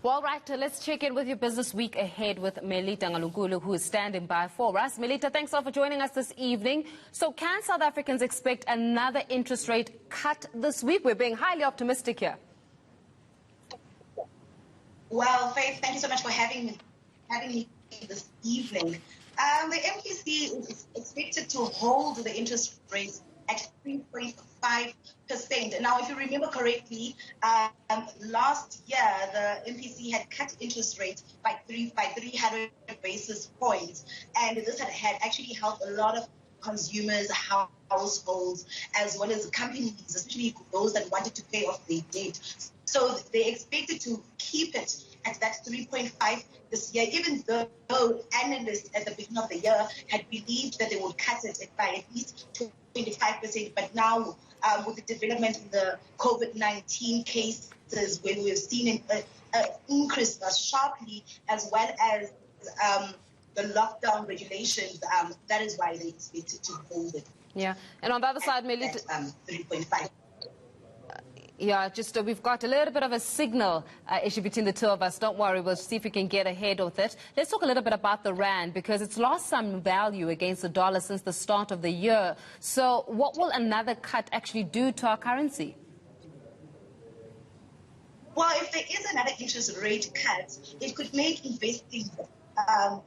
Well, right, let's check in with your business week ahead with Melitta Ngalonkulu, who is standing by for us. Melitta, thanks a lot for joining us this evening. So can South Africans expect another interest rate cut this week? We're being highly optimistic here. Well, Faith, thank you so much for having me this evening. The MPC is expected to hold the interest rate at 3.5%. Now, if you remember correctly, last year the MPC had cut interest rates by 300 basis points, and this had actually helped a lot of consumers, households, as well as companies, especially those that wanted to pay off their debt. So they expected to keep it at that 3.5 this year, even though analysts at the beginning of the year had believed that they would cut it by at least 25%. But now, with the development in the COVID-19 cases, when we've seen an increase sharply, as well as the lockdown regulations, that is why they expected to hold it. Yeah, and on the other side, Melitta, 3.5. Yeah, just we've got a little bit of a signal issue between the two of us. Don't worry, we'll see if we can get ahead of it. Let's talk a little bit about the rand, because it's lost some value against the dollar since the start of the year. So what will another cut actually do to our currency? Well, if there is another interest rate cut, it could make investing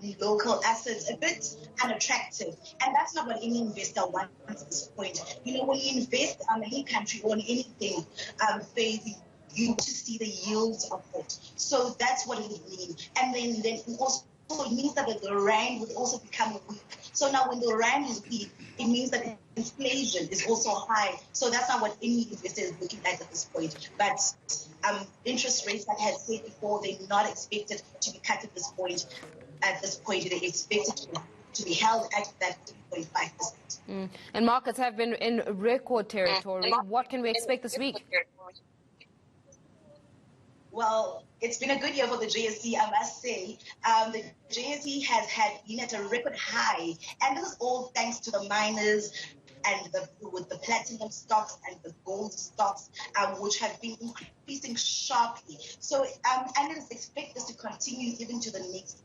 in local assets a bit unattractive, and that's not what any investor wants at this point. You know, when you invest in any country or in anything, you to see the yields of it. So that's what it would mean. And then also it means that the rand would also become weak. So now when the rand is weak, it means that inflation is also high. So that's not what any investor is looking at this point. But interest rates, like I had said before, they're not expected to be cut at this point. At this point, they expect it to be held at that 3.5%. And markets have been in record territory. What can we expect this week? Well, it's been a good year for the JSE, I must say. The JSE has been at a record high, and this is all thanks to the miners and with the platinum stocks and the gold stocks, which have been increasing sharply. So analysts expect this to continue even to the next,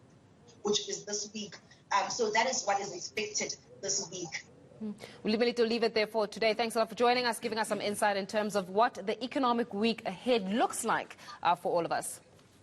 which is this week. So that is what is expected this week. We'll leave it there for today. Thanks a lot for joining us, giving us some insight in terms of what the economic week ahead looks like for all of us.